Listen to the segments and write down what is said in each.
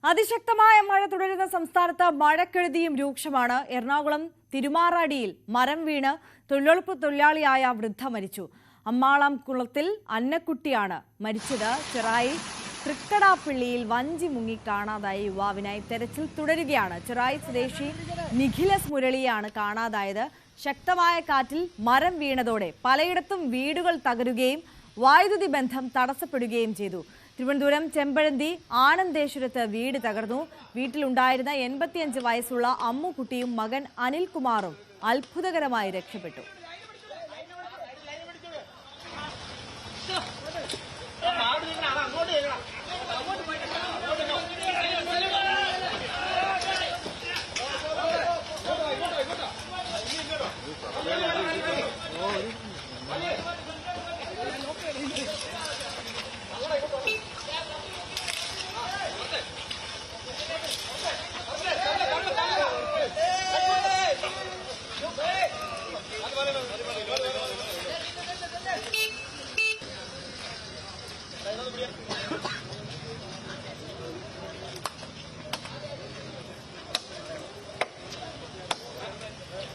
അതിശക്തമായ മഴ തുടരുന്ന സംസ്ഥാനത്ത് മഴക്കെടുതിയും രൂക്ഷമാണ്. എറണാകുളം തിരുമാറാടിയിൽ മരം വീണ് തൊഴിലുറപ്പ് തൊഴിലാളിയായ വൃദ്ധ മരിച്ചു. അമ്മാളംകുളത്തിൽ അന്നക്കുട്ടിയാണ് മരിച്ചത്. ചെറായി തൃക്കടാപ്പള്ളിയിൽ വഞ്ചി മുങ്ങി കാണാതായ യുവാവിനായി തെരച്ചിൽ തുടരുകയാണ്. ചെറായി സ്വദേശി നിഖിലസ് മുരളിയാണ് കാണാതായത്. ശക്തമായ കാറ്റിൽ മരം വീണതോടെ പലയിടത്തും വീടുകൾ തകരുകയും വൈദ്യുതി ബന്ധം തടസ്സപ്പെടുകയും ചെയ്തു. തിരുവനന്തപുരം ചെമ്പഴന്തി ആനന്ദേശ്വരത്ത് വീട് തകർന്നു. വീട്ടിലുണ്ടായിരുന്ന 85 വയസ്സുള്ള അമ്മുക്കുട്ടിയും മകൻ അനിൽകുമാറും അത്ഭുതകരമായി രക്ഷപ്പെട്ടു.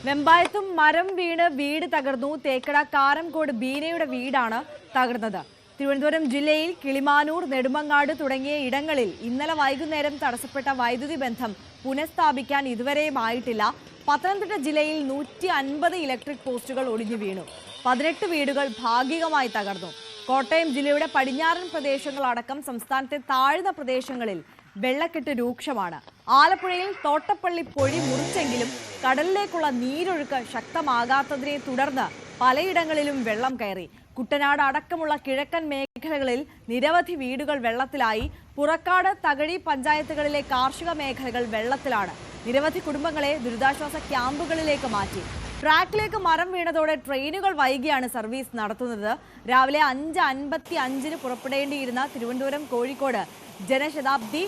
വെമ്പായത്തും മരം വീണ് വീട് തകർന്നു. തേക്കട കാരംകോട് ബീനയുടെ വീടാണ് തകർന്നത്. തിരുവനന്തപുരം ജില്ലയിൽ കിളിമാനൂർ, നെടുമങ്ങാട് തുടങ്ങിയ ഇടങ്ങളിൽ ഇന്നലെ വൈകുന്നേരം തടസ്സപ്പെട്ട വൈദ്യുതി ബന്ധം പുനഃസ്ഥാപിക്കാൻ ഇതുവരെയും ആയിട്ടില്ല. പത്തനംതിട്ട ജില്ലയിൽ 150 ഇലക്ട്രിക് പോസ്റ്റുകൾ ഒടിഞ്ഞു വീണു. 18 വീടുകൾ ഭാഗികമായി തകർന്നു. കോട്ടയം ജില്ലയുടെ പടിഞ്ഞാറൻ പ്രദേശങ്ങളടക്കം സംസ്ഥാനത്തെ താഴ്ന്ന പ്രദേശങ്ങളിൽ വെള്ളക്കെട്ട് രൂക്ഷമാണ്. ആലപ്പുഴയിൽ തോട്ടപ്പള്ളി പൊഴി മുറിച്ചെങ്കിലും കടലിലേക്കുള്ള നീരൊഴുക്ക് ശക്തമാകാത്തതിനെ തുടർന്ന് പലയിടങ്ങളിലും വെള്ളം കയറി. കുട്ടനാട് അടക്കമുള്ള കിഴക്കൻ മേഖലകളിൽ നിരവധി വീടുകൾ വെള്ളത്തിലായി. പുറക്കാട്, തകഴി പഞ്ചായത്തുകളിലെ കാർഷിക മേഖലകൾ വെള്ളത്തിലാണ്. നിരവധി കുടുംബങ്ങളെ ദുരിതാശ്വാസ ക്യാമ്പുകളിലേക്ക് മാറ്റി. ട്രാക്കിലേക്ക് മരം വീണതോടെ ട്രെയിനുകൾ വൈകിയാണ് സർവീസ് നടത്തുന്നത്. രാവിലെ 5:55 പുറപ്പെടേണ്ടിയിരുന്ന തിരുവനന്തപുരം കോഴിക്കോട് ജനശതാബ്ദി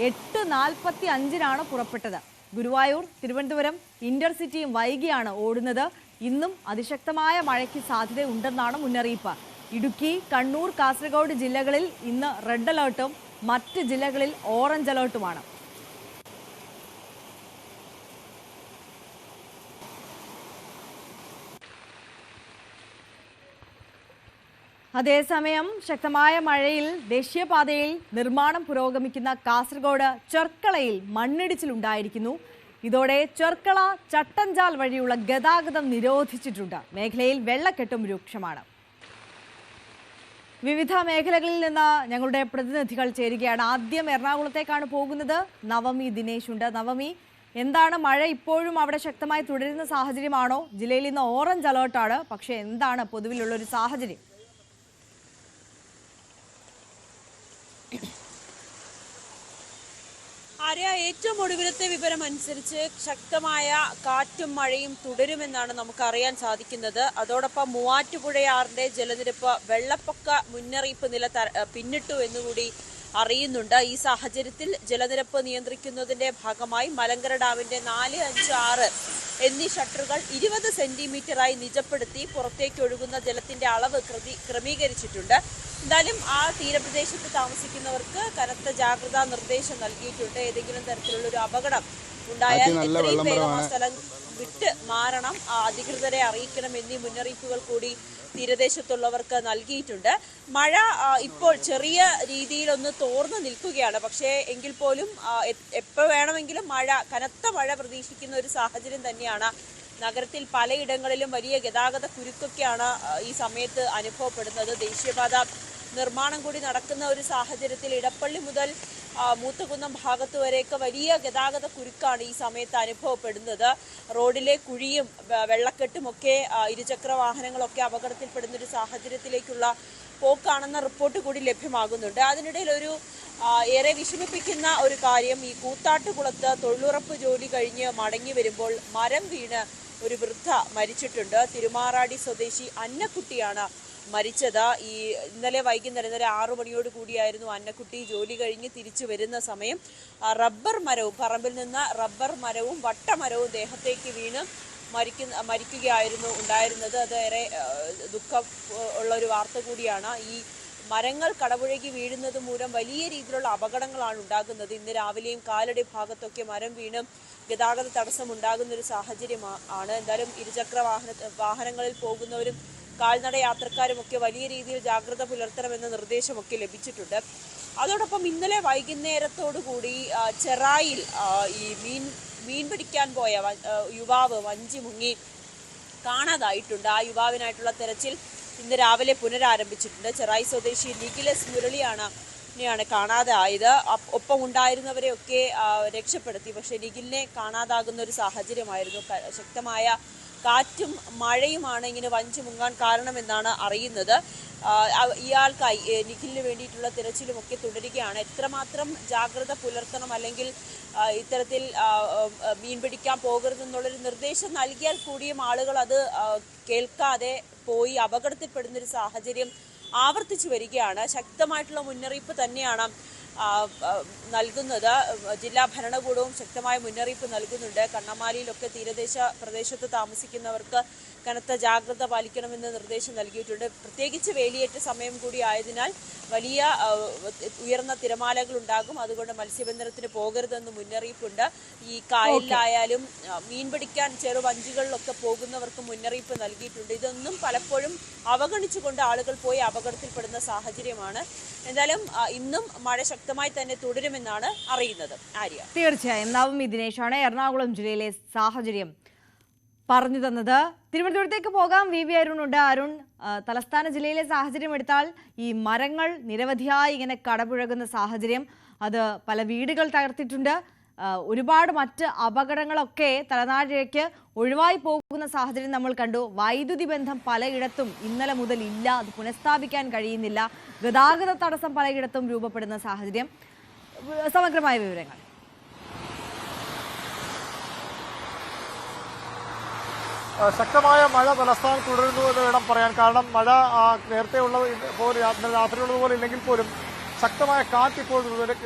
8:45 പുറപ്പെട്ടത്. ഗുരുവായൂർ, തിരുവനന്തപുരം ഇന്റർസിറ്റിയും വൈകിയാണ് ഓടുന്നത്. ഇന്നും അതിശക്തമായ മഴയ്ക്ക് സാധ്യതയുണ്ടെന്നാണ് മുന്നറിയിപ്പ്. ഇടുക്കി, കണ്ണൂർ, കാസർഗോഡ് ജില്ലകളിൽ ഇന്ന് റെഡ് അലേർട്ടും മറ്റ് ജില്ലകളിൽ ഓറഞ്ച് അലേർട്ടുമാണ്. അതേസമയം ശക്തമായ മഴയിൽ ദേശീയപാതയിൽ നിർമ്മാണം പുരോഗമിക്കുന്ന കാസർഗോഡ് ചെർക്കളയിൽ മണ്ണിടിച്ചിലുണ്ടായിരിക്കുന്നു. ഇതോടെ ചെർക്കള ചട്ടഞ്ചാൽ വഴിയുള്ള ഗതാഗതം നിരോധിച്ചിട്ടുണ്ട്. മേഖലയിൽ വെള്ളക്കെട്ടും രൂക്ഷമാണ്. വിവിധ മേഖലകളിൽ നിന്ന് ഞങ്ങളുടെ പ്രതിനിധികൾ ചേരുകയാണ്. ആദ്യം എറണാകുളത്തേക്കാണ് പോകുന്നത്. നവമി ദിനേശ് ഉണ്ട്. നവമി, എന്താണ് മഴ ഇപ്പോഴും അവിടെ ശക്തമായി തുടരുന്ന സാഹചര്യമാണോ? ജില്ലയിൽ ഇന്ന് ഓറഞ്ച് അലേർട്ടാണ്, പക്ഷേ എന്താണ് പൊതുവിലുള്ള ഒരു സാഹചര്യം? ആര്യ, ഏറ്റവും ഒടുവിലത്തെ വിവരം അനുസരിച്ച് ശക്തമായ കാറ്റും മഴയും തുടരുമെന്നാണ് നമുക്ക് അറിയാൻ സാധിക്കുന്നത്. അതോടൊപ്പം മൂവാറ്റുപുഴയാറിന്റെ ജലനിരപ്പ് വെള്ളപ്പൊക്ക മുന്നറിയിപ്പ് നില പിന്നിട്ടു എന്നുകൂടി അറിയുന്നുണ്ട്. ഈ സാഹചര്യത്തിൽ ജലനിരപ്പ് നിയന്ത്രിക്കുന്നതിന്റെ ഭാഗമായി മലങ്കര ഡാമിന്റെ 4, 5, 6 എന്നീ ഷട്ടറുകൾ 20 സെന്റിമീറ്ററായി നിജപ്പെടുത്തി പുറത്തേക്ക് ഒഴുകുന്ന ജലത്തിന്റെ അളവ് ക്രമീകരിച്ചിട്ടുണ്ട്. എന്തായാലും ആ തീരപ്രദേശത്ത് താമസിക്കുന്നവർക്ക് കനത്ത ജാഗ്രതാ നിർദ്ദേശം നൽകിയിട്ടുണ്ട്. ഏതെങ്കിലും തരത്തിലുള്ള ഒരു അപകടം ഉണ്ടായാൽ എത്രയും വേഗം ആ സ്ഥലം വിട്ട് മാറണം, അധികൃതരെ അറിയിക്കണം എന്നീ മുന്നറിയിപ്പുകൾ കൂടി തീരദേശത്തുള്ളവർക്ക് നൽകിയിട്ടുണ്ട്. മഴ ഇപ്പോൾ ചെറിയ രീതിയിലൊന്ന് തോർന്നു നിൽക്കുകയാണ്. പക്ഷേ എങ്കിൽ പോലും എപ്പോൾ വേണമെങ്കിലും കനത്ത മഴ പ്രതീക്ഷിക്കുന്ന ഒരു സാഹചര്യം തന്നെയാണ്. നഗരത്തിൽ പലയിടങ്ങളിലും വലിയ ഗതാഗത കുരുക്കൊക്കെയാണ് ഈ സമയത്ത് അനുഭവപ്പെടുന്നത്. ദേശീയപാത നിർമ്മാണം കൂടി നടക്കുന്ന ഒരു സാഹചര്യത്തിൽ ഇടപ്പള്ളി മുതൽ മൂത്തകുന്നം ഭാഗത്ത് വരെയൊക്കെ വലിയ ഗതാഗത കുരുക്കാണ് ഈ സമയത്ത് അനുഭവപ്പെടുന്നത്. റോഡിലെ കുഴിയും വെള്ളക്കെട്ടുമൊക്കെ ഇരുചക്ര വാഹനങ്ങളൊക്കെ അപകടത്തിൽപ്പെടുന്ന ഒരു സാഹചര്യത്തിലേക്കുള്ള പോക്കാണെന്ന റിപ്പോർട്ട് കൂടി ലഭ്യമാകുന്നുണ്ട്. അതിനിടയിൽ ഒരു ഏറെ വിഷമിപ്പിക്കുന്ന ഒരു കാര്യം, ഈ കൂത്താട്ടുകുളത്ത് തൊഴിലുറപ്പ് ജോലി കഴിഞ്ഞ് മടങ്ങി വരുമ്പോൾ മരം വീണ് ഒരു വൃദ്ധ മരിച്ചിട്ടുണ്ട്. തിരുമാറാടി സ്വദേശി അന്നക്കുട്ടിയാണ് മരിച്ചത്. ഇന്നലെ വൈകുന്നേരം 6 മണിയോട് കൂടിയായിരുന്നു അന്നക്കുട്ടി ജോലി കഴിഞ്ഞ് തിരിച്ചു വരുന്ന സമയം റബ്ബർ മരവും പറമ്പിൽ നിന്ന് റബ്ബർ മരവും വട്ടമരവും ദേഹത്തേക്ക് വീണ് മരിക്കുകയായിരുന്നു ഉണ്ടായിരുന്നത്. അത് ഏറെ ദുഃഖം ഉള്ള ഒരു വാർത്ത കൂടിയാണ്. ഈ മരങ്ങൾ കടപുഴകി വീഴുന്നത് മൂലം വലിയ രീതിയിലുള്ള അപകടങ്ങളാണ് ഉണ്ടാകുന്നത്. ഇന്ന് രാവിലെയും കാലടി ഭാഗത്തൊക്കെ മരം വീണ് ഗതാഗത തടസ്സം ഉണ്ടാകുന്ന ഒരു സാഹചര്യമാണ്. എന്തായാലും ഇരുചക്ര വാഹനങ്ങളിൽ പോകുന്നവരും കാൽനട യാത്രക്കാരുമൊക്കെ വലിയ രീതിയിൽ ജാഗ്രത പുലർത്തണമെന്ന നിർദ്ദേശമൊക്കെ ലഭിച്ചിട്ടുണ്ട്. അതോടൊപ്പം ഇന്നലെ വൈകുന്നേരത്തോടു കൂടി ചെറായിൽ ഈ മീൻ പിടിക്കാൻ പോയ യുവാവ് വഞ്ചി മുങ്ങി കാണാതായിട്ടുണ്ട്. ആ യുവാവിനായിട്ടുള്ള തെരച്ചിൽ ഇന്ന് രാവിലെ പുനരാരംഭിച്ചിട്ടുണ്ട്. ചെറായി സ്വദേശി നിഖിലസ് മുരളിയാണ് കാണാതെ ആയത്. ഒപ്പം ഉണ്ടായിരുന്നവരെയൊക്കെ രക്ഷപ്പെടുത്തി. പക്ഷേ നിഖിലിനെ കാണാതാകുന്ന ഒരു സാഹചര്യമായിരുന്നു. ശക്തമായ കാറ്റും മഴയുമാണ് ഇങ്ങനെ വഞ്ചി മുങ്ങാൻ കാരണമെന്നാണ് അറിയുന്നത്. ഇയാൾക്കായി നിഖിലിന് വേണ്ടിയിട്ടുള്ള തിരച്ചിലുമൊക്കെ തുടരുകയാണ്. എത്രമാത്രം ജാഗ്രത പുലർത്തണം, അല്ലെങ്കിൽ ഇത്തരത്തിൽ മീൻ പിടിക്കാൻ പോകരുതെന്നുള്ളൊരു നിർദ്ദേശം നൽകിയാൽ കൂടിയും ആളുകൾ അത് കേൾക്കാതെ പോയി അപകടത്തിൽപ്പെടുന്നൊരു സാഹചര്യം ആവർത്തിച്ചു വരികയാണ്. ശക്തമായിട്ടുള്ള മുന്നറിയിപ്പ് തന്നെയാണ് നൽകുന്നത്. ജില്ലാ ഭരണകൂടവും ശക്തമായ മുന്നറിയിപ്പ് നൽകുന്നുണ്ട്. കണ്ണമാലിയിലൊക്കെ തീരദേശ പ്രദേശത്ത് താമസിക്കുന്നവർക്ക് കനത്ത ജാഗ്രത പാലിക്കണമെന്ന് നിർദ്ദേശം നൽകിയിട്ടുണ്ട്. പ്രത്യേകിച്ച് വേലിയേറ്റ സമയം കൂടി ആയതിനാൽ വലിയ ഉയർന്ന തിരമാലകൾ ഉണ്ടാകും. അതുകൊണ്ട് മത്സ്യബന്ധനത്തിന് പോകരുതെന്ന് മുന്നറിയിപ്പുണ്ട്. ഈ കായലിലായാലും മീൻ പിടിക്കാൻ ചെറുവഞ്ചികളിലൊക്കെ പോകുന്നവർക്ക് മുന്നറിയിപ്പ് നൽകിയിട്ടുണ്ട്. ഇതൊന്നും പലപ്പോഴും അവഗണിച്ചുകൊണ്ട് ആളുകൾ പോയി അപകടത്തിൽപ്പെടുന്ന സാഹചര്യമാണ്. എന്തായാലും ഇന്നും മഴ ശക്തമായി തന്നെ തുടരുമെന്നാണ് അറിയുന്നത്. ആര്യ, തീർച്ചയായും നവമി ദിനേശാണ് എറണാകുളം ജില്ലയിലെ സാഹചര്യം പറഞ്ഞു തന്നത്. തിരുവനന്തപുരത്തേക്ക് പോകാം. വി അരുണുണ്ട്. അരുൺ, തലസ്ഥാന ജില്ലയിലെ സാഹചര്യം എടുത്താൽ ഈ മരങ്ങൾ നിരവധിയായി ഇങ്ങനെ കടപുഴകുന്ന സാഹചര്യം, അത് പല വീടുകൾ തകർത്തിട്ടുണ്ട്. ഒരുപാട് മറ്റ് അപകടങ്ങളൊക്കെ തലനാടിലേക്ക് ഒഴിവായി പോകുന്ന സാഹചര്യം നമ്മൾ കണ്ടു. വൈദ്യുതി ബന്ധം പലയിടത്തും ഇന്നലെ മുതൽ ഇല്ല, അത് പുനഃസ്ഥാപിക്കാൻ കഴിയുന്നില്ല. ഗതാഗത തടസ്സം പലയിടത്തും രൂപപ്പെടുന്ന സാഹചര്യം. സമഗ്രമായ വിവരങ്ങൾ. ശക്തമായ മഴ തലസ്ഥാനത്ത് തുടരുന്നു എന്ന് വേണം പറയാൻ. കാരണം മഴ നേരത്തെ ഉള്ള പോലെ രാത്രിയുള്ളതുപോലെ ഇല്ലെങ്കിൽ പോലും ശക്തമായ കാറ്റ് ഇപ്പോൾ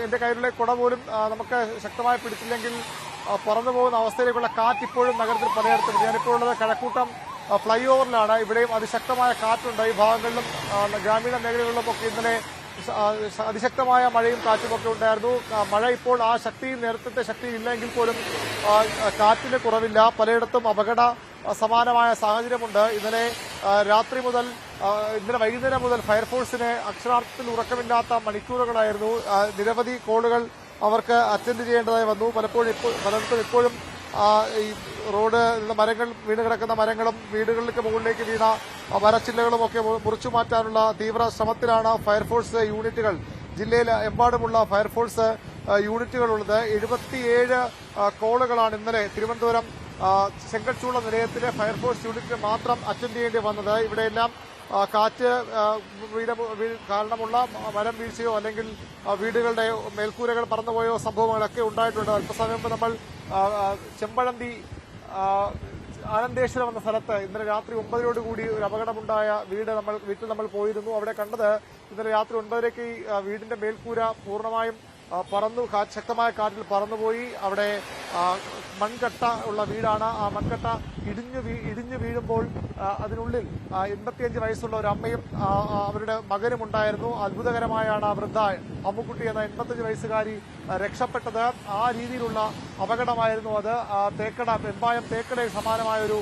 എൻ്റെ കയ്യിലുള്ള കുട പോലും നമുക്ക് ശക്തമായി പിടിച്ചില്ലെങ്കിൽ പറന്നു പോകുന്ന അവസ്ഥയിലേക്കുള്ള കാറ്റ് ഇപ്പോഴും നഗരത്തിൽ പലയിടത്തും. ഞാനിപ്പോൾ ഉള്ളത് കഴക്കൂട്ടം ഫ്ലൈ ഓവറിലാണ്. ഇവിടെയും അതിശക്തമായ കാറ്റുണ്ട്. ഈ ഭാഗങ്ങളിലും ഗ്രാമീണ മേഖലകളിലും ഒക്കെ ഇന്നലെ അതിശക്തമായ മഴയും കാറ്റുമൊക്കെ ഉണ്ടായിരുന്നു. മഴ ഇപ്പോൾ ആ ശക്തിയിൽ നേരത്തെ ശക്തി ഇല്ലെങ്കിൽ പോലും കാറ്റിന് കുറവില്ല. പലയിടത്തും അപകട സമാനമായ സാഹചര്യമുണ്ട്. ഇന്നലെ രാത്രി മുതൽ ഇന്നലെ വൈകുന്നേരം മുതൽ ഫയർഫോഴ്സിന് അക്ഷരാർത്ഥത്തിൽ ഉറക്കമില്ലാത്ത മണിക്കൂറുകളായിരുന്നു. നിരവധി കോളുകൾ അവർക്ക് അറ്റൻഡ് ചെയ്യേണ്ടതായി വന്നു. പലയിടത്തും ഇപ്പോഴും ഈ റോഡ് മരങ്ങൾ വീണ് കിടക്കുന്ന മരങ്ങളും വീടുകളിലേക്ക് മുകളിലേക്ക് വീണ മരച്ചില്ലകളും ഒക്കെ മുറിച്ചു മാറ്റാനുള്ള തീവ്ര ശ്രമത്തിലാണ് ഫയർഫോഴ്സ് യൂണിറ്റുകൾ. ജില്ലയിൽ എമ്പാടുമുള്ള ഫയർഫോഴ്സ് യൂണിറ്റുകളുള്ളത്. 77 കോളുകളാണ് ഇന്നലെ തിരുവനന്തപുരം ചെങ്കൽച്ചൂള നിലയത്തിലെ ഫയർഫോഴ്സ് യൂണിറ്റിന് മാത്രം അറ്റൻഡ് ചെയ്യേണ്ടി വന്നത്. ഇവിടെയെല്ലാം കാറ്റ് കാരണമുള്ള മരം വീഴ്ചയോ അല്ലെങ്കിൽ വീടുകളുടെ മേൽക്കൂരകൾ പറന്നുപോയോ സംഭവങ്ങളൊക്കെ ഉണ്ടായിട്ടുണ്ട്. അല്പസമയം മുമ്പ് നമ്മൾ ചെമ്പഴന്തി ആനന്ദേശ്വരം എന്ന സ്ഥലത്ത് ഇന്നലെ രാത്രി 9 ഒരു അപകടമുണ്ടായ വീട്ടിൽ നമ്മൾ പോയിരുന്നു. അവിടെ കണ്ടത് ഇന്നലെ രാത്രി 9 വീടിന്റെ മേൽക്കൂര പൂർണ്ണമായും ശക്തമായ കാറ്റിൽ പറന്നുപോയി. അവിടെ മൺകട്ട ഉള്ള വീടാണ്. ആ മൺകട്ട ഇടിഞ്ഞു വീഴുമ്പോൾ അതിനുള്ളിൽ 85 വയസ്സുള്ള ഒരു അമ്മയും അവരുടെ മകനും ഉണ്ടായിരുന്നു. അത്ഭുതകരമായാണ് വൃദ്ധ അമ്മുക്കുട്ടി എന്ന 85 വയസ്സുകാരി രക്ഷപ്പെട്ടത്. ആ രീതിയിലുള്ള അപകടമായിരുന്നു അത്. വെമ്പായം തേക്കടയിൽ സമാനമായൊരു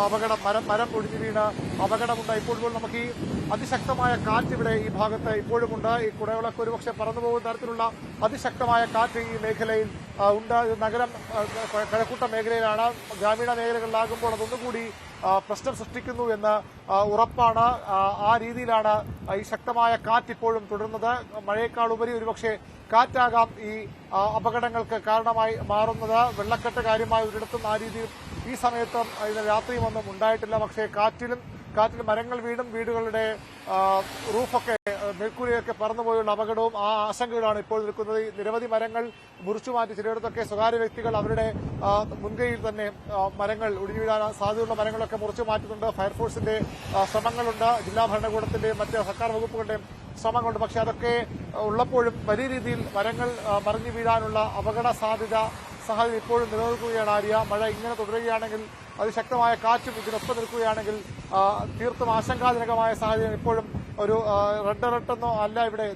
അപകടം, മരം ഒടിഞ്ഞു വീണ് അപകടമുണ്ടായി. ഇപ്പോൾ നമുക്ക് ഈ അതിശക്തമായ കാറ്റ് ഇവിടെ ഈ ഭാഗത്ത് ഇപ്പോഴുമുണ്ട്. ഈ കുടകളൊക്കെ ഒരുപക്ഷെ പറന്നു പോകുന്ന തരത്തിലുള്ള അതിശക്തമായ കാറ്റ് ഈ മേഖലയിൽ ഉണ്ട്. നഗരം കഴക്കൂട്ട മേഖലയിലാണ്. ഗ്രാമീണ മേഖലകളിലാകുമ്പോൾ അതൊന്നുകൂടി പ്രശ്നം സൃഷ്ടിക്കുന്നു എന്ന് ഉറപ്പാണ്. ആ രീതിയിലാണ് ഈ ശക്തമായ കാറ്റ് ഇപ്പോഴും തുടരുന്നത്. മഴയേക്കാൾ ഉപരി ഒരുപക്ഷെ കാറ്റാകാം ഈ അപകടങ്ങൾക്ക് കാരണമായി മാറുന്നത്. വെള്ളക്കെട്ട് കാര്യമായി ഒരിടത്തും ആ രീതിയിൽ ഈ സമയത്തും രാത്രിയും ഒന്നും ഉണ്ടായിട്ടില്ല. പക്ഷേ കാറ്റിൽ മരങ്ങൾ വീടും വീടുകളുടെ റൂഫൊക്കെ മേൽക്കൂരയൊക്കെ പറന്നുപോയുള്ള അപകടവും ആ ആശങ്കയിലാണ് ഇപ്പോൾ നിൽക്കുന്നത്. നിരവധി മരങ്ങൾ മുറിച്ചു മാറ്റി ചിലയിടത്തൊക്കെ സ്വകാര്യ വ്യക്തികൾ അവരുടെ മുൻകൈയിൽ തന്നെ മരങ്ങൾ ഒടിഞ്ഞു വീഴാൻ സാധ്യതയുള്ള മരങ്ങളൊക്കെ മുറിച്ചു മാറ്റുന്നുണ്ട്. ഫയർഫോഴ്സിന്റെ ശ്രമങ്ങളുണ്ട്, ജില്ലാ ഭരണകൂടത്തിന്റെയും മറ്റ് സർക്കാർ വകുപ്പുകളുടെയും ശ്രമങ്ങളുണ്ട്. പക്ഷെ അതൊക്കെ ഉള്ളപ്പോഴും വലിയ രീതിയിൽ മരങ്ങൾ മറിഞ്ഞു വീഴാനുള്ള അപകട സാധ്യത ഇപ്പോഴും നിലനിൽക്കുകയാണ്. ആര്യ, മഴ ഇങ്ങനെ തുടരുകയാണെങ്കിൽ അതിശക്തമായ കാറ്റും ഇതിനൊപ്പം നിൽക്കുകയാണെങ്കിൽ തീർത്തും ആശങ്കാജനകമായ സാഹചര്യം ഇപ്പോഴും ഒരു റെഡ് അലർട്ടെന്നോ അല്ല ഇവിടെ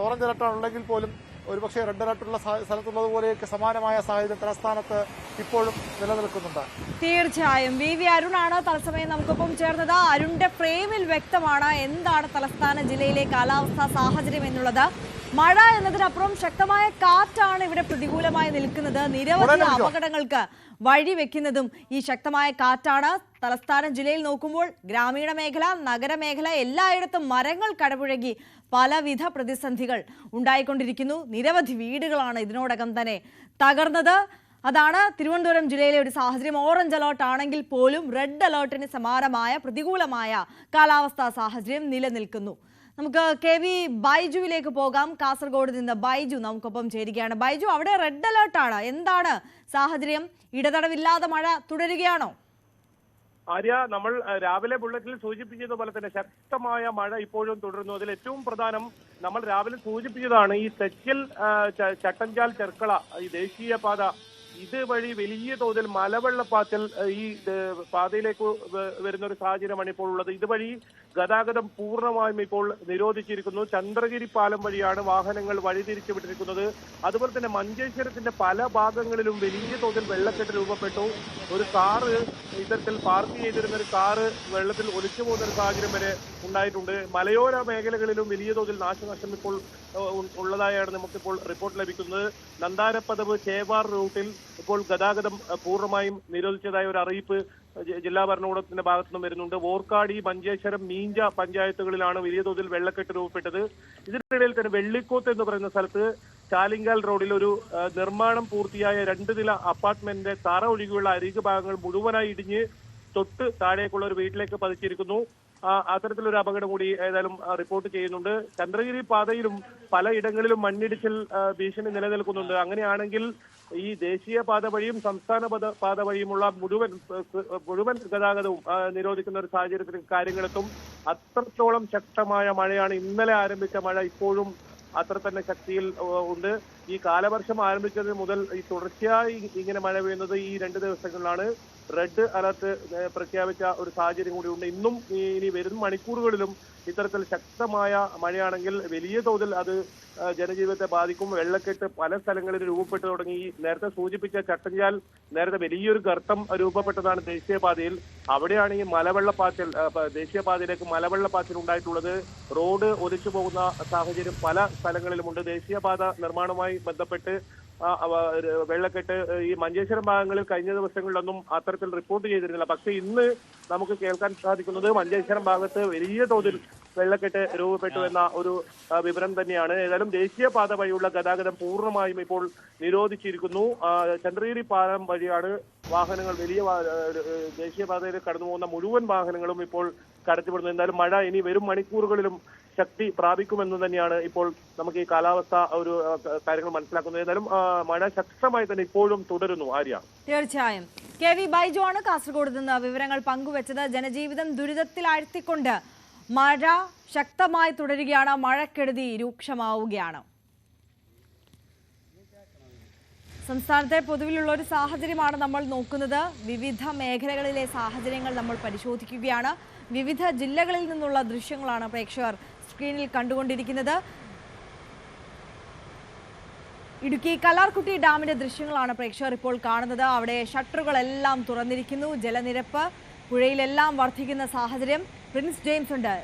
ഓറഞ്ച് അലർട്ടാണുണ്ടെങ്കിൽ പോലും ഒരുപക്ഷെ റെഡ് അലർട്ടുള്ള സ്ഥലത്തുള്ളതുപോലെയൊക്കെ സമാനമായ സാഹചര്യം തലസ്ഥാനത്ത് ഇപ്പോഴും നിലനിൽക്കുന്നുണ്ട്. തീർച്ചയായും വി അരുണാണ് തത്സമയം നമുക്കൊപ്പം ചേർന്നത്. അരുണിന്റെ ഫ്രെയിമിൽ വ്യക്തമാണ് എന്താണ് തലസ്ഥാന ജില്ലയിലെ കാലാവസ്ഥാ സാഹചര്യം എന്നുള്ളത്. മഴ എന്നതിനപ്പുറം ശക്തമായ കാറ്റാണ് ഇവിടെ പ്രതികൂലമായി നിൽക്കുന്നത്. നിരവധി അപകടങ്ങൾക്ക് വഴിവെക്കുന്നതും ഈ ശക്തമായ കാറ്റാണ്. തലസ്ഥാന ജില്ലയിൽ നോക്കുമ്പോൾ ഗ്രാമീണ മേഖല, നഗരമേഖല എല്ലായിടത്തും മരങ്ങൾ കടപുഴകി പലവിധ പ്രതിസന്ധികൾ ഉണ്ടായിക്കൊണ്ടിരിക്കുന്നു. നിരവധി വീടുകളാണ് ഇതിനോടകം തന്നെ തകർന്നത്. അതാണ് തിരുവനന്തപുരം ജില്ലയിലെ ഒരു സാഹചര്യം. ഓറഞ്ച് അലേർട്ട് ആണെങ്കിൽ പോലും റെഡ് അലേർട്ടിന് സമാനമായ പ്രതികൂലമായ കാലാവസ്ഥാ സാഹചര്യം നിലനിൽക്കുന്നു. നമുക്ക് KV ബൈജുവിലേക്ക് പോകാം. കാസർഗോഡ് നിന്ന് ബൈജു നമുക്കൊപ്പം ചേരുകയാണ്. ബൈജു, അവിടെ റെഡ് അലേർട്ടാണ്, എന്താണ് സാഹചര്യം? ഇടതടവില്ലാതെ മഴ തുടരുകയാണോ? ആര്യ, നമ്മൾ രാവിലെ ബുള്ളറ്റിൽ സൂചിപ്പിച്ചതുപോലെ തന്നെ ശക്തമായ മഴ ഇപ്പോഴും തുടരുന്നു. അതിൽ ഏറ്റവും പ്രധാനം നമ്മൾ രാവിലെ സൂചിപ്പിച്ചതാണ് ഈ തെക്കൽ ചട്ടഞ്ചാൽ ചെർക്കള ഈ ദേശീയപാത ഇതുവഴി വലിയ തോതിൽ മലവെള്ളപ്പാച്ചൽ ഈ പാതയിലേക്ക് വരുന്ന ഒരു സാഹചര്യമാണ് ഇപ്പോൾ ഉള്ളത്. ഇതുവഴി ഗതാഗതം പൂർണ്ണമായും ഇപ്പോൾ നിരോധിച്ചിരിക്കുന്നു. ചന്ദ്രഗിരി പാലം വഴിയാണ് വാഹനങ്ങൾ വഴിതിരിച്ചു വിട്ടിരിക്കുന്നത്. അതുപോലെ തന്നെ മഞ്ചേശ്വരത്തിന്റെ പല ഭാഗങ്ങളിലും വലിയ തോതിൽ വെള്ളക്കെട്ട് രൂപപ്പെട്ടു. ഒരു കാറ് ഇത്തരത്തിൽ പാർക്ക് ചെയ്തിരുന്ന ഒരു കാറ് വെള്ളത്തിൽ ഒലിച്ചു പോകുന്ന ഒരു സാഹചര്യം വരെ ഉണ്ടായിട്ടുണ്ട്. മലയോര മേഖലകളിലും വലിയ തോതിൽ നാശനഷ്ടം ഇപ്പോൾ ഉള്ളതായാണ് നമുക്കിപ്പോൾ റിപ്പോർട്ട് ലഭിക്കുന്നത്. നന്താരപ്പദവ് ചേവാർ റൂട്ടിൽ ഇപ്പോൾ ഗതാഗതം പൂർണ്ണമായും നിരോധിച്ചതായ ഒരു അറിയിപ്പ് ജില്ലാ ഭരണകൂടത്തിന്റെ ഭാഗത്തു നിന്നും വരുന്നുണ്ട്. വോർക്കാടി, മഞ്ചേശ്വരം, മീഞ്ച പഞ്ചായത്തുകളിലാണ് വലിയ തോതിൽ വെള്ളക്കെട്ട് രൂപപ്പെട്ടത്. ഇതിനിടയിൽ തന്നെ വെള്ളിക്കോത്ത് എന്ന് പറയുന്ന സ്ഥലത്ത് ചാലിങ്കാൽ റോഡിൽ ഒരു നിർമ്മാണം പൂർത്തിയായ 2 നില അപ്പാർട്ട്മെന്റിന്റെ തറ ഒഴികെയുള്ള അരികു ഭാഗങ്ങൾ മുഴുവനായി ഇടിഞ്ഞ് തൊട്ട് താഴേക്കുള്ള ഒരു വീട്ടിലേക്ക് പതിച്ചിരിക്കുന്നു. അത്തരത്തിലൊരു അപകടം കൂടി ഏതായാലും റിപ്പോർട്ട് ചെയ്യുന്നുണ്ട്. ചന്ദ്രഗിരി പാതയിലും പലയിടങ്ങളിലും മണ്ണിടിച്ചിൽ ഭീഷണി നിലനിൽക്കുന്നുണ്ട്. അങ്ങനെയാണെങ്കിൽ ഈ ദേശീയപാത വഴിയും സംസ്ഥാന പാത വഴിയുമുള്ള മുഴുവൻ ഗതാഗതവും നിരോധിക്കുന്ന ഒരു സാഹചര്യത്തിൽ കാര്യങ്ങളെത്തും. അത്രത്തോളം ശക്തമായ മഴയാണ്. ഇന്നലെ ആരംഭിച്ച മഴ ഇപ്പോഴും അത്ര തന്നെ ശക്തിയിൽ ഉണ്ട്. ഈ കാലവർഷം ആരംഭിച്ചത് മുതൽ ഈ തുടർച്ചയായി ഇങ്ങനെ മഴ പെയ്യുന്നത് ഈ 2 ദിവസങ്ങളിലാണ്. റെഡ് അലർട്ട് പ്രഖ്യാപിച്ച ഒരു സാഹചര്യം കൂടിയുണ്ട്. ഇന്നും ഇനി വരുന്ന മണിക്കൂറുകളിലും ഇത്തരത്തിൽ ശക്തമായ മഴയാണെങ്കിൽ വലിയ തോതിൽ അത് ജനജീവിതത്തെ ബാധിക്കും. വെള്ളക്കെട്ട് പല സ്ഥലങ്ങളിൽ രൂപപ്പെട്ടു തുടങ്ങി. നേരത്തെ സൂചിപ്പിച്ച ചട്ടഞ്ചാൽ നേരത്തെ വലിയൊരു ഗർത്തം രൂപപ്പെട്ടതാണ് ദേശീയപാതയിൽ. അവിടെയാണ് ഈ മലവെള്ളപ്പാച്ചൽ ദേശീയപാതയിലേക്ക് മലവെള്ളപ്പാച്ചൽ ഉണ്ടായിട്ടുള്ളത്. റോഡ് ഒലിച്ചു പോകുന്ന സാഹചര്യം പല സ്ഥലങ്ങളിലുമുണ്ട്. ദേശീയപാത നിർമ്മാണവുമായി ബന്ധപ്പെട്ട് വെള്ളക്കെട്ട് ഈ മഞ്ചേശ്വരം ഭാഗങ്ങളിൽ കഴിഞ്ഞ ദിവസങ്ങളിലൊന്നും അത്തരത്തിൽ റിപ്പോർട്ട് ചെയ്തിരുന്നില്ല. പക്ഷേ ഇന്ന് നമുക്ക് കേൾക്കാൻ സാധിക്കുന്നത് മഞ്ചേശ്വരം ഭാഗത്ത് വലിയ തോതിൽ വെള്ളക്കെട്ട് രൂപപ്പെട്ടു എന്ന ഒരു വിവരം തന്നെയാണ്. ഏതായാലും ദേശീയപാത വഴിയുള്ള ഗതാഗതം പൂർണ്ണമായും ഇപ്പോൾ നിരോധിച്ചിരിക്കുന്നു. ചന്ദ്രഗിരി പാലം വഴിയാണ് വാഹനങ്ങൾ ദേശീയപാതയിൽ കടന്നു പോകുന്ന മുഴുവൻ വാഹനങ്ങളും ഇപ്പോൾ കടത്തിവിടുന്നു. എന്തായാലും മഴ ഇനി വരും മണിക്കൂറുകളിലും ശക്തി പ്രാപിക്കുമെന്ന് തന്നെയാണ് ഇപ്പോൾ നമുക്ക് ഈ കാലാവസ്ഥ ഒരു കാര്യങ്ങൾ മനസ്സിലാക്കുന്നത്. ഏതായാലും മഴ ശക്തമായി തന്നെ ഇപ്പോഴും തുടരുന്നു. ആര്യ, തീർച്ചയായും KV ബൈജു ആണ് കാസർഗോഡ് നിന്ന് വിവരങ്ങൾ പങ്കുവച്ചത്. ജനജീവിതം ദുരിതത്തിലാഴ്ത്തിക്കൊണ്ട് മഴ ശക്തമായി തുടരുകയാണ്. മഴക്കെടുതി രൂക്ഷമാവുകയാണ്. സംസ്ഥാനത്തെ പൊതുവിലുള്ള ഒരു സാഹചര്യമാണ് നമ്മൾ നോക്കുന്നത്. വിവിധ മേഖലകളിലെ സാഹചര്യങ്ങൾ നമ്മൾ പരിശോധിക്കുകയാണ്. വിവിധ ജില്ലകളിൽ നിന്നുള്ള ദൃശ്യങ്ങളാണ് പ്രേക്ഷകർ സ്ക്രീനിൽ കണ്ടുകൊണ്ടിരിക്കുന്നത്. ഇടുക്കി കല്ലാർകുട്ടി ഡാമിന്റെ ദൃശ്യങ്ങളാണ് പ്രേക്ഷകർ ഇപ്പോൾ കാണുന്നത്. അവിടെ ഷട്ടറുകളെല്ലാം തുറന്നിരിക്കുന്നു. ജലനിരപ്പ് പുഴയിലെല്ലാം വർദ്ധിക്കുന്ന സാഹചര്യം. പ്രിൻസ് ജെയിംസ് ഉണ്ട്.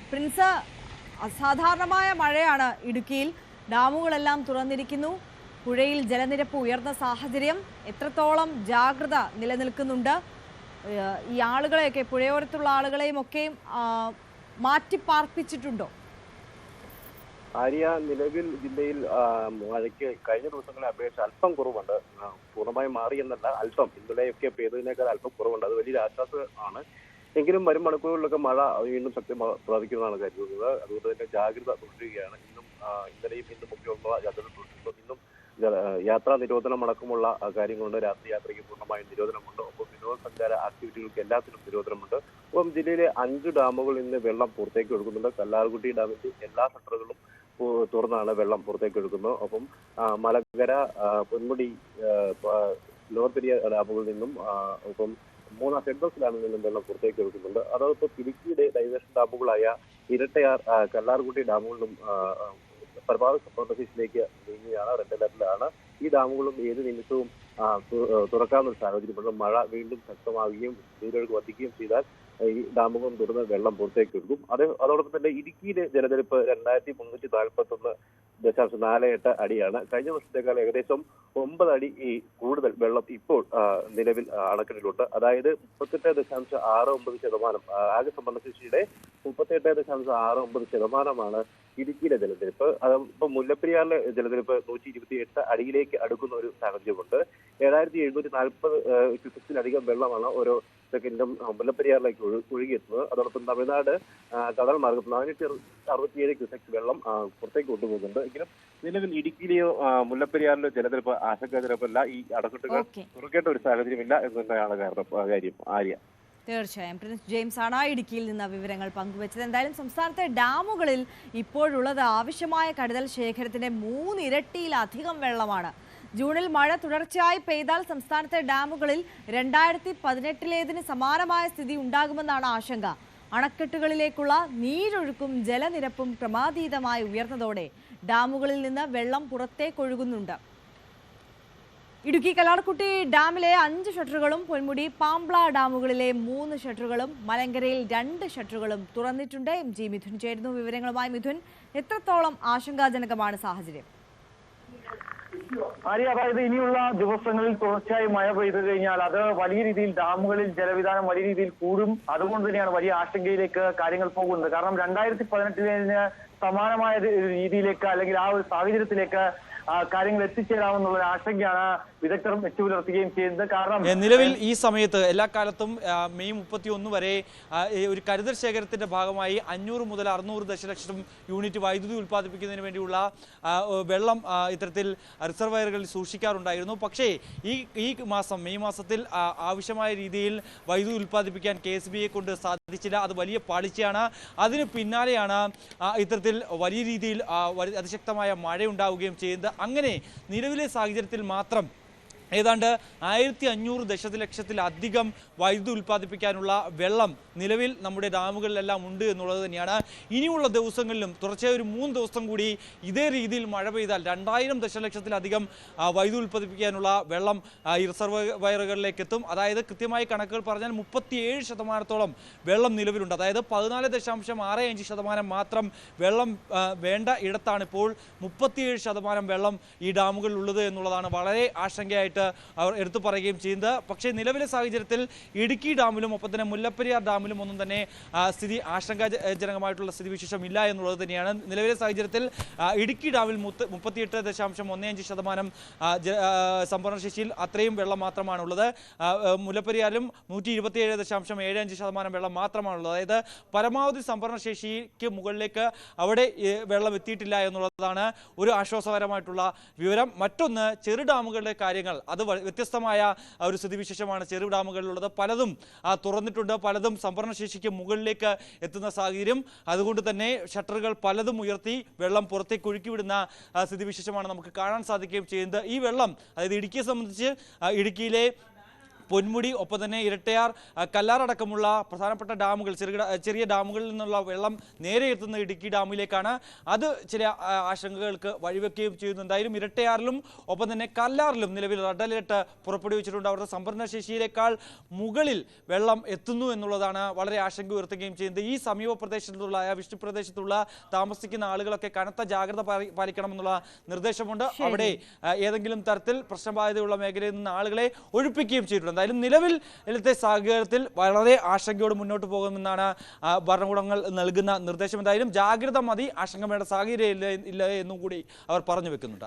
പ്രിൻസ്, അസാധാരണമായ മഴയാണ് ഇടുക്കിയിൽ. ഡാമുകളെല്ലാം തുറന്നിരിക്കുന്നു. പുഴയിൽ ജലനിരപ്പ് ഉയർന്ന സാഹചര്യം. എത്രത്തോളം ജാഗ്രത നിലനിൽക്കുന്നുണ്ട്? ഈ ആളുകളെയൊക്കെ, പുഴയോരത്തുള്ള ആളുകളെയും ഒക്കെ മാറ്റിപ്പാർപ്പിച്ചിട്ടുണ്ടോ? ആര്യ, നിലവിൽ ജില്ലയിൽ മഴയ്ക്ക് കഴിഞ്ഞ ദിവസങ്ങളെ അപേക്ഷിച്ച് അല്പം കുറവുണ്ട്. പൂർണ്ണമായും മാറി എന്നല്ല, അല്പം ഇന്നലെയൊക്കെ പെയ്തതിനേക്കാൾ അല്പം കുറവുണ്ട്. അത് വലിയൊരു ആശ്വാസമാണ്. എങ്കിലും വരും മണിക്കൂറുകളിലൊക്കെ മഴ വീണ്ടും ശക്തി പ്രാപിക്കുന്നതാണ് കരുതുന്നത്. അതുകൊണ്ട് തന്നെ ജാഗ്രത തുടരുകയാണ്. ഇന്നും ഇന്നലെയും ഇന്നും ഒക്കെയുള്ള ജാഗ്രത തുടരുന്നു. ഇന്നും യാത്രാ നിരോധനം അടക്കമുള്ള കാര്യങ്ങളുണ്ട്. രാത്രി യാത്രയ്ക്ക് പൂർണ്ണമായും നിരോധനമുണ്ട്. ഒപ്പം വിനോദസഞ്ചാര ആക്ടിവിറ്റികൾക്ക് എല്ലാത്തിനും നിരോധനമുണ്ട്. ഒപ്പം ജില്ലയിലെ 5 ഡാമുകളിൽ നിന്ന് വെള്ളം പുറത്തേക്ക് ഒഴുകുന്നുണ്ട്. കല്ലാർകുട്ടി ഡാമിന്റെ എല്ലാ ഷട്ടറുകളും തുറന്നാണ് വെള്ളം പുറത്തേക്ക് ഒഴുകുന്നത്. ഒപ്പം മലങ്കര, പൊന്മുടി, ലോവർ പെരിയ ഡാമുകളിൽ നിന്നും ഒപ്പം സെൻട്രൽസിലാണ് നിന്നും വെള്ളം പുറത്തേക്ക് ഒഴുക്കുന്നുണ്ട്. അതോടൊപ്പം ഇടുക്കിയുടെ ഡൈവേർഷൻ ഡാമുകളായ ഇരട്ടയാർ, കല്ലാർകുട്ടി ഡാമുകളിലും പരമാവധി സംഭരണശേഷിയിലേക്ക് നീങ്ങുകയാണ്. റെഡ് അലർട്ടിലാണ്. ഈ ഡാമുകളും ഏത് നിമിഷവും തുറക്കാവുന്ന ഒരു സാഹചര്യമുണ്ട്. മഴ വീണ്ടും ശക്തമാവുകയും നീരൊഴുക്ക് വർദ്ധിക്കുകയും ചെയ്താൽ ഈ ഡാമുകളും തുറന്ന് വെള്ളം പുറത്തേക്ക് ഒഴുകും. അതോടൊപ്പം തന്നെ ഇടുക്കിയിലെ ജലനിരപ്പ് 2341.48 അടിയാണ്. കഴിഞ്ഞ വർഷത്തേക്കാൾ ഏകദേശം 9 അടി കൂടുതൽ വെള്ളം ഇപ്പോൾ നിലവിൽ അണക്കെട്ടിലുണ്ട്. അതായത് 38.69%. ആകെ സംഭരണശേഷിയുടെ 38.69% ഇടുക്കിയിലെ ജലനിരപ്പ്. ഇപ്പൊ മുല്ലപ്പെരിയാറിലെ ജലനിരപ്പ് 128 അടിയിലേക്ക് അടുക്കുന്ന ഒരു സാഹചര്യമുണ്ട്. 7740 ക്യൂസെക്സിലധികം വെള്ളമാണ് ഓരോ സെക്കൻഡും മുല്ലപ്പെരിയാറിലേക്ക് ഒഴുകിയെത്തുന്നത്. അതോടൊപ്പം തമിഴ്നാട് കടൽ മാർഗം 467 ക്യൂസെക്സ് വെള്ളം പുറത്തേക്ക് കൊണ്ടുപോകുന്നുണ്ട്. എങ്കിലും നിലവിൽ ഇടുക്കിയിലെയോ മുല്ലപ്പെരിയാറിലോ ജലനിരപ്പ് ആശങ്കാജനകമല്ല. ഈ അണക്കെട്ടുകൾ തുറക്കേണ്ട ഒരു സാഹചര്യമില്ല എന്ന് തന്നെയാണ് കാര്യം. ആര്യ, തീർച്ചയായും പ്രിൻസ് ജെയിംസ് ആണ് ഇടുക്കിയിൽ നിന്ന് വിവരങ്ങൾ പങ്കുവച്ചത്. എന്തായാലും സംസ്ഥാനത്തെ ഡാമുകളിൽ ഇപ്പോഴുള്ളത് ആവശ്യമായ കരുതൽ ശേഖരത്തിന്റെ 3 ഇരട്ടിയിലധികം വെള്ളമാണ്. ജൂണിൽ മഴ തുടർച്ചയായി പെയ്താൽ സംസ്ഥാനത്തെ ഡാമുകളിൽ 2018 സമാനമായ സ്ഥിതി ഉണ്ടാകുമെന്നാണ് ആശങ്ക. അണക്കെട്ടുകളിലേക്കുള്ള നീരൊഴുക്കും ജലനിരപ്പും ക്രമാതീതമായി ഉയർന്നതോടെ ഡാമുകളിൽ നിന്ന് വെള്ളം പുറത്തേക്കൊഴുകുന്നുണ്ട്. ഇടുക്കി കല്ലാർകുട്ടി ഡാമിലെ 5 ഷട്ടറുകളും പൊന്മുടി പാംബ്ല ഡാമുകളിലെ 3 ഷട്ടറുകളും മലങ്കരയിൽ 2 ഷട്ടറുകളും തുറന്നിട്ടുണ്ട്. MG മിഥുൻ ചേരുന്നു വിവരങ്ങളുമായി. മിഥുൻ, എത്രത്തോളം ആശങ്കാജനകമാണ് സാഹചര്യം? അതായത് ഇനിയുള്ള ദിവസങ്ങളിൽ തുടർച്ചയായി മഴ പെയ്തു കഴിഞ്ഞാൽ അത് വലിയ രീതിയിൽ ഡാമുകളിൽ ജലവിധാനം വലിയ രീതിയിൽ കൂടും. അതുകൊണ്ട് തന്നെയാണ് വലിയ ആശങ്കയിലേക്ക് കാര്യങ്ങൾ പോകുന്നത്. കാരണം 2018 സമാനമായ രീതിയിലേക്ക് അല്ലെങ്കിൽ ആ ഒരു സാഹചര്യത്തിലേക്ക് കാര്യങ്ങൾ എത്തിച്ചേരാമെന്നുള്ള ഒരു ആശങ്കയാണ് വിദഗ്ധർ വെച്ചുപുലർത്തുകയും ചെയ്യുന്നത്. കാരണം നിലവിൽ ഈ സമയത്ത് എല്ലാ കാലത്തും മെയ് 31 വരെ ഒരു കരുതൽ ശേഖരത്തിന്റെ ഭാഗമായി 500 മുതൽ 600 ദശലക്ഷം യൂണിറ്റ് വൈദ്യുതി ഉൽപ്പാദിപ്പിക്കുന്നതിന് വേണ്ടിയുള്ള വെള്ളം ഇത്തരത്തിൽ റിസർവയറുകളിൽ സൂക്ഷിക്കാറുണ്ടായിരുന്നു. പക്ഷേ ഈ മാസം മെയ് മാസത്തിൽ ആവശ്യമായ രീതിയിൽ വൈദ്യുതി ഉൽപ്പാദിപ്പിക്കാൻ KSBയെ കൊണ്ട് സാധിച്ചില്ല. അത് വലിയ പാളിച്ചയാണ്. അതിന് പിന്നാലെയാണ് ഇത്തരത്തിൽ വലിയ രീതിയിൽ അതിശക്തമായ മഴയുണ്ടാവുകയും ചെയ്യുന്നത്. അങ്ങനെ നിലവിലെ സാഹചര്യത്തിൽ മാത്രം ഏതാണ്ട് 1500 ദശലക്ഷത്തിലധികം വൈദ്യുതി ഉൽപ്പാദിപ്പിക്കാനുള്ള വെള്ളം നിലവിൽ നമ്മുടെ ഡാമുകളിലെല്ലാം ഉണ്ട് എന്നുള്ളത് തന്നെയാണ്. ഇനിയുള്ള ദിവസങ്ങളിലും തുടർച്ചയായി ഒരു 3 ദിവസം കൂടി ഇതേ രീതിയിൽ മഴ പെയ്താൽ 2000 ദശലക്ഷത്തിലധികം വൈദ്യുതി ഉൽപ്പാദിപ്പിക്കാനുള്ള വെള്ളം ഈ റിസർവയറുകളിലേക്ക് എത്തും. അതായത് കൃത്യമായി കണക്കുകൾ പറഞ്ഞാൽ 37% വെള്ളം നിലവിലുണ്ട്. അതായത് 14.65% മാത്രം വെള്ളം വേണ്ട ഇടത്താണ് ഇപ്പോൾ 37% വെള്ളം ഈ ഡാമുകളിൽ ഉള്ളത് എന്നുള്ളതാണ് വളരെ ആശങ്കയായിട്ട് അവർ എടുത്തു പറയുകയും ചെയ്യുന്നത്. പക്ഷേ നിലവിലെ സാഹചര്യത്തിൽ ഇടുക്കി ഡാമിലും ഒപ്പം തന്നെ മുല്ലപ്പെരിയാർ ഡാമിലും ഒന്നും തന്നെ സ്ഥിതി ആശങ്കാജനകമായിട്ടുള്ള സ്ഥിതിവിശേഷം ഇല്ല എന്നുള്ളത് തന്നെയാണ്. നിലവിലെ സാഹചര്യത്തിൽ ഇടുക്കി ഡാമിൽ 38.15% സംഭരണശേഷിയിൽ അത്രയും വെള്ളം മാത്രമാണുള്ളത്. മുല്ലപ്പെരിയാറിലും 127.75% വെള്ളം മാത്രമാണുള്ളത്. അതായത് പരമാവധി സംഭരണശേഷിക്ക് മുകളിലേക്ക് അവിടെ വെള്ളം എത്തിയിട്ടില്ല എന്നുള്ളതാണ് ഒരു ആശ്വാസകരമായിട്ടുള്ള വിവരം. മറ്റൊന്ന്, ചെറു ഡാമുകളുടെ കാര്യങ്ങൾ അത് വ്യത്യസ്തമായ ഒരു സ്ഥിതിവിശേഷമാണ് ചെറു ഡാമുകളിലുള്ളത്. പലതും തുറന്നിട്ടുണ്ട്, പലതും സംഭരണശേഷിക്ക് മുകളിലേക്ക് എത്തുന്ന സാഹചര്യം. അതുകൊണ്ട് തന്നെ ഷട്ടറുകൾ പലതും ഉയർത്തി വെള്ളം പുറത്തേക്ക് ഒഴുക്കിവിടുന്ന സ്ഥിതിവിശേഷമാണ് നമുക്ക് കാണാൻ സാധിക്കുകയും ചെയ്യുന്നത്. ഈ വെള്ളം, അതായത് ഇടുക്കിയെ സംബന്ധിച്ച് ഇടുക്കിയിലെ പൊന്മുടി ഒപ്പം തന്നെ ഇരട്ടയാർ, കല്ലാറടക്കമുള്ള പ്രധാനപ്പെട്ട ഡാമുകൾ, ചെറിയ ഡാമുകളിൽ നിന്നുള്ള വെള്ളം നേരെ എത്തുന്ന ഇടുക്കി ഡാമിലേക്കാണ്. അത് ചില ആശങ്കകൾക്ക് വഴിവെക്കുകയും ചെയ്യുന്നു. എന്തായാലും ഇരട്ടയാറിലും ഒപ്പം തന്നെ കല്ലാറിലും നിലവിൽ റെഡ് അലർട്ട് പുറപ്പെടുവിച്ചിട്ടുണ്ട്. അവരുടെ സംഭരണശേഷിയിലേക്കാൾ മുകളിൽ വെള്ളം എത്തുന്നു എന്നുള്ളതാണ് വളരെ ആശങ്ക ഉയർത്തുകയും ചെയ്യുന്നത്. ഈ സമീപ പ്രദേശത്തുള്ള വിഷ്ണു പ്രദേശത്തുള്ള താമസിക്കുന്ന ആളുകളൊക്കെ കനത്ത ജാഗ്രത പാലിക്കണമെന്നുള്ള നിർദ്ദേശമുണ്ട്. അവിടെ ഏതെങ്കിലും തരത്തിൽ പ്രശ്നബാധിതയുള്ള മേഖലയിൽ നിന്ന് ആളുകളെ ഒഴിപ്പിക്കുകയും ചെയ്തിട്ടുണ്ട്. എന്തായാലും നിലവിലത്തെ സാഹചര്യത്തിൽ വളരെ ആശങ്കയോട് മുന്നോട്ട് പോകുമെന്നാണ് ഭരണകൂടങ്ങൾ നൽകുന്ന നിർദ്ദേശം. എന്തായാലും ജാഗ്രത മതി, ആശങ്ക വേണ്ട സാഹചര്യം ഇല്ല എന്നും കൂടി അവർ പറഞ്ഞു വെക്കുന്നുണ്ട്.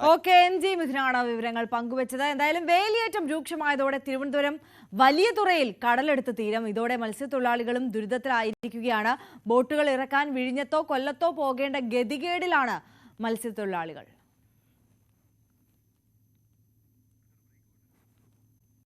MG മിഥുനാണ് വിവരങ്ങൾ പങ്കുവച്ചത്. എന്തായാലും വേലിയേറ്റം രൂക്ഷമായതോടെ തിരുവനന്തപുരം വലിയ തുറയിൽ കടലെടുത്ത് തീരം. ഇതോടെ മത്സ്യത്തൊഴിലാളികളും ദുരിതത്തിലായിരിക്കുകയാണ്. ബോട്ടുകൾ ഇറക്കാൻ വിഴിഞ്ഞത്തോ കൊല്ലത്തോ പോകേണ്ട ഗതികേടിലാണ് മത്സ്യത്തൊഴിലാളികൾ.